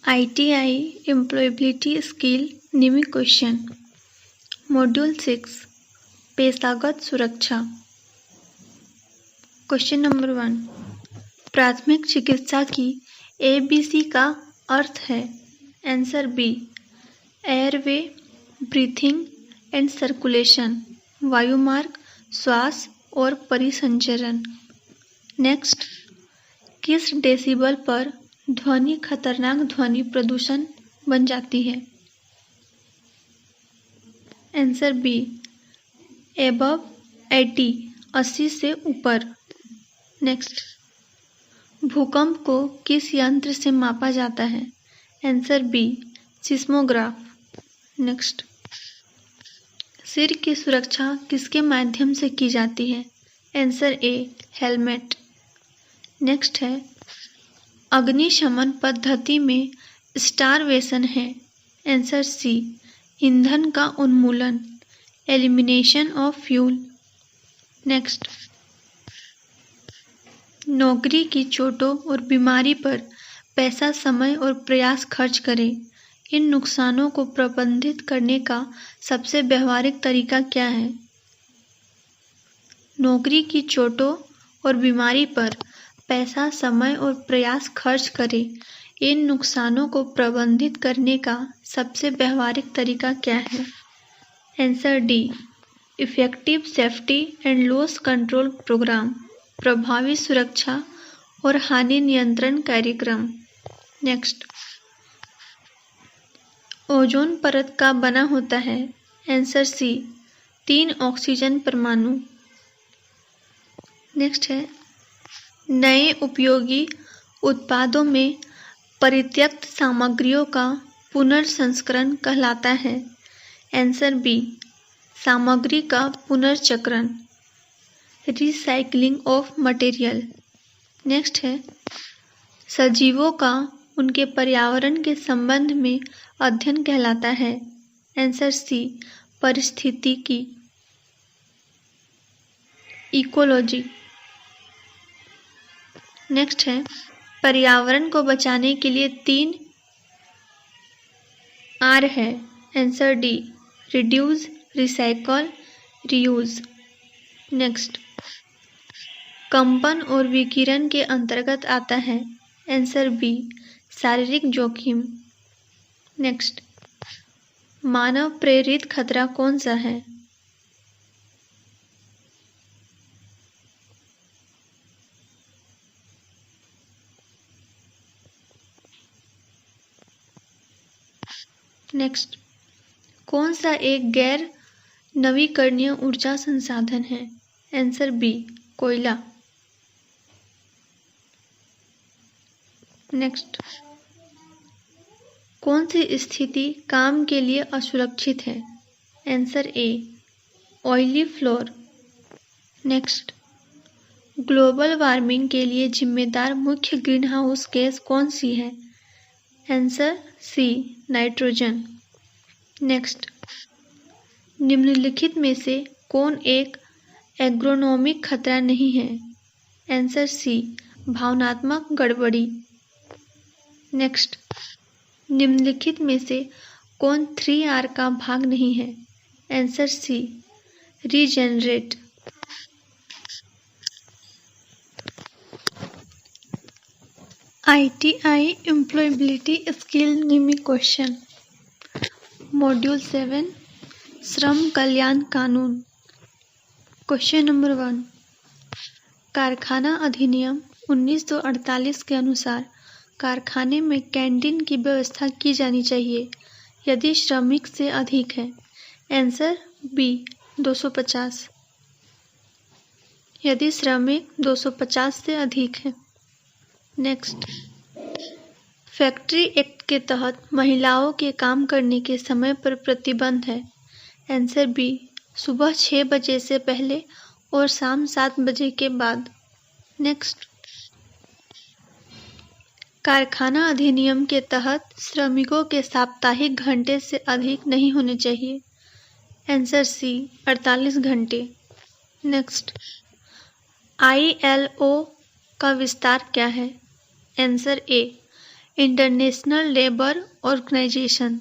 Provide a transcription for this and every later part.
ITI employability skill निमी question. Module 6 पेशागत सुरक्षा। Question number 1, प्राथमिक चिकित्सा की ABC का अर्थ है। Answer B, airway, breathing and circulation, वायुमार्ग, श्वास और परिसंचरण। नेक्स्ट, किस डेसिबल पर ध्वनि खतरनाक ध्वनि प्रदूषण बन जाती है? आंसर बी, एबव 80, 80 से ऊपर। नेक्स्ट, भूकंप को किस यंत्र से मापा जाता है? Answer B, seismograph. नेक्स्ट, सिर की सुरक्षा किसके माध्यम से की जाती है? आंसर ए, हेलमेट। नेक्स्ट है, अग्निशमन पद्धति में स्टारवेशन है। आंसर सी, ईंधन का उन्मूलन, एलिमिनेशन ऑफ फ्यूल। नेक्स्ट, नौकरी की चोटों और बीमारी पर पैसा, समय और प्रयास खर्च करें। इन नुकसानों को प्रबंधित करने का सबसे व्यवहारिक तरीका क्या है? नौकरी की चोटों और बीमारी पर पैसा, समय और प्रयास खर्च करें। इन नुकसानों को प्रबंधित करने का सबसे व्यवहारिक तरीका क्या है? Answer D, effective safety and loss control programme, प्रभावी सुरक्षा और हानि नियंत्रण कार्यक्रम। नेक्स्ट, ओजोन परत का बना होता है। आंसर सी, 3 ऑक्सीजन परमाणु। नेक्स्ट है, नए उपयोगी उत्पादों में परित्यक्त सामग्रियों का पुनर्संस्करण कहलाता है। आंसर बी, सामग्री का पुनर्चक्रण, रिसाइकलिंग ऑफ मटेरियल। नेक्स्ट है, सजीवों का उनके पर्यावरण के संबंध में अध्ययन कहलाता है। आंसर सी, पारिस्थितिकी, इकोलॉजी। नेक्स्ट है, पर्यावरण को बचाने के लिए 3 R है। Answer D, reduce, recycle, reuse. Next, कंपन और विकिरण के अंतर्गत आता है। आंसर बी, शारीरिक जोखिम। नेक्स्ट, मानव प्रेरित खतरा कौन सा है? नेक्स्ट, कौन सा एक गैर नवीकरणीय ऊर्जा संसाधन है? आंसर बी, कोयला। नेक्स्ट, कौन सी स्थिति काम के लिए असुरक्षित है? आंसर ए, oily floor. Next, global warming के लिए जिम्मेदार मुख्य ग्रीनहाउस गैस कौन सी है? आंसर सी, नाइट्रोजन। नेक्स्ट, निम्नलिखित में से कौन एक एग्रोनॉमिक खतरा नहीं है? आंसर सी, भावनात्मक गड़बड़ी। नेक्स्ट, निम्नलिखित में से कौन 3R का भाग नहीं है? Answer C, regenerate. ITI employability skill निमी क्वेश्चन। मॉड्यूल 7 श्रम कल्याण कानून। क्वेश्चन नंबर 1, कारखाना अधिनियम 1948 के अनुसार कारखाने में कैंटीन की व्यवस्था की जानी चाहिए यदि श्रमिक से अधिक है। आंसर बी, 250, यदि श्रमिक 250 से अधिक है। नेक्स्ट, फैक्ट्री एक्ट के तहत महिलाओं के काम करने के समय पर प्रतिबंध है। आंसर बी, सुबह 6 बजे से पहले और शाम 7 बजे के बाद। नेक्स्ट, कारखाना अधिनियम के तहत श्रमिकों के साप्ताहिक घंटे से अधिक नहीं होने चाहिए। आंसर सी, 48 घंटे। नेक्स्ट, ILO का विस्तार क्या है? Answer A, International Labour Organization.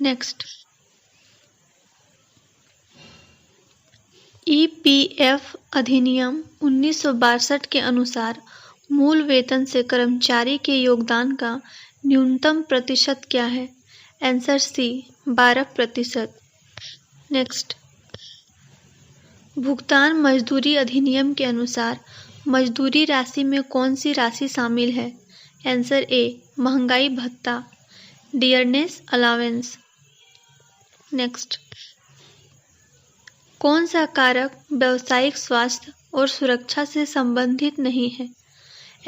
Next, EPF अधिनियम 1962 के अनुसार मूल वेतन से कर्मचारी के योगदान का न्यूनतम प्रतिशत क्या है? आंसर सी, 12%। नेक्स्ट, भुगतान मजदूरी अधिनियम के अनुसार मजदूरी राशि में कौन सी राशि शामिल है? आंसर ए, महंगाई भत्ता, डियरनेस अलावेंस। नेक्स्ट, कौन सा कारक व्यावसायिक स्वास्थ्य और सुरक्षा से संबंधित नहीं है?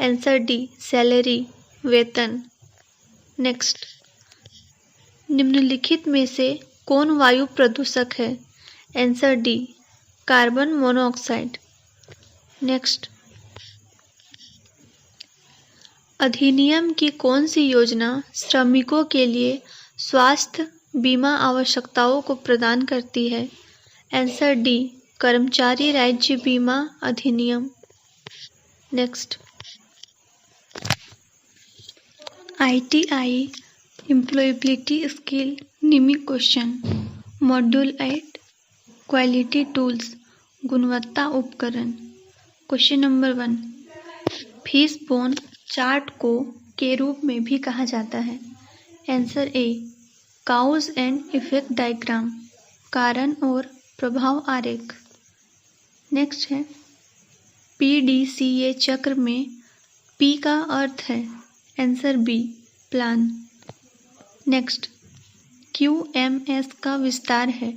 आंसर डी, सैलरी, वेतन। नेक्स्ट, निम्नलिखित में से कौन वायु प्रदूषक है? Answer D, carbon monoxide. Next, अधिनियम की कौन सी योजना श्रमिकों के लिए स्वास्थ्य बीमा आवश्यकताओं को प्रदान करती है? आंसर डी, कर्मचारी राज्य बीमा अधिनियम। नेक्स्ट, ITI एम्प्लॉयबिलिटी स्किल निम्न क्वेश्चन। मॉड्यूल 8 क्वालिटी टूल्स, गुणवत्ता उपकरण। Question number 1, fish bone chart को के रूप में भी कहा जाता है? Answer A, cause and effect diagram, कारण और प्रभाव आरेख। नेक्स्ट है, PDCA चक्र में P का अर्थ है? Answer B, plan. Next, QMS का विस्तार है?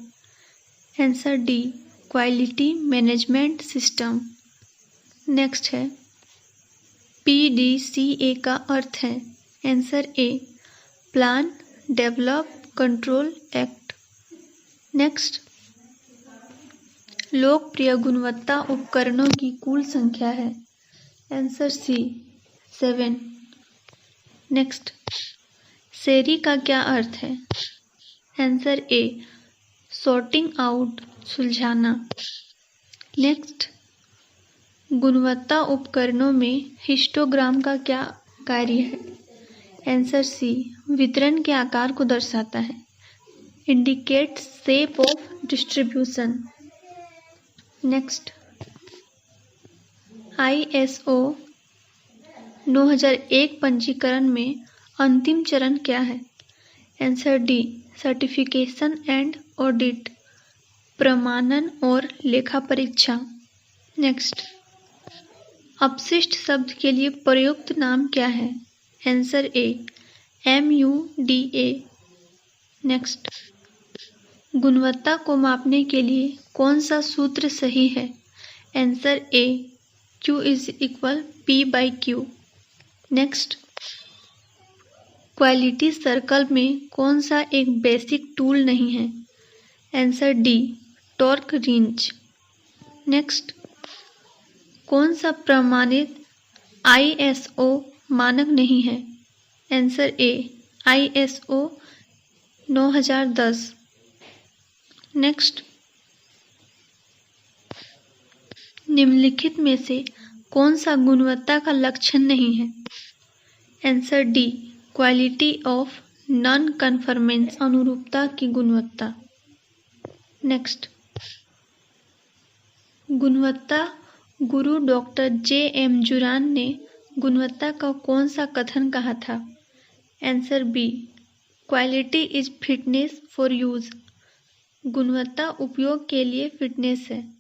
Answer D, quality management system. Next है, PDCA का अर्थ है? Answer A, plan develop control act. Next, लोकप्रिय गुणवत्ता उपकरणों की कुल संख्या है? आंसर सी, 7। नेक्स्ट, सेरी का क्या अर्थ है? आंसर ए, सॉर्टिंग आउट, सुलझाना। नेक्स्ट, गुणवत्ता उपकरणों में हिस्टोग्राम का क्या कार्य है? आंसर सी, वितरण के आकार को दर्शाता है, indicate shape of distribution. Next, ISO 9001 पंजीकरण में अंतिम चरण क्या है? Answer D, certification and audit, प्रमाणन और लेखा परीक्षा। नेक्स्ट, अपशिष्ट शब्द के लिए प्रयुक्त नाम क्या है? आंसर ए, MUDA। नेक्स्ट, गुणवत्ता को मापने के लिए कौन सा सूत्र सही है? आंसर ए, Q = P/Q। Next, quality circle में कौन सा एक बेसिक टूल नहीं है? Answer D, torque wrench. Next, कौन सा प्रमाणित ISO मानक नहीं है? आंसर ए, ISO 9010। नेक्स्ट, निम्नलिखित में से कौन सा गुणवत्ता का लक्षण नहीं है? Answer D, quality of non conformance, अनुरूपता की गुणवत्ता। नेक्स्ट, गुणवत्ता गुरु डॉक्टर JM जुरान ने गुणवत्ता का कौन सा कथन कहा था? Answer B, quality is fitness for use, गुणवत्ता उपयोग के लिए फिटनेस है।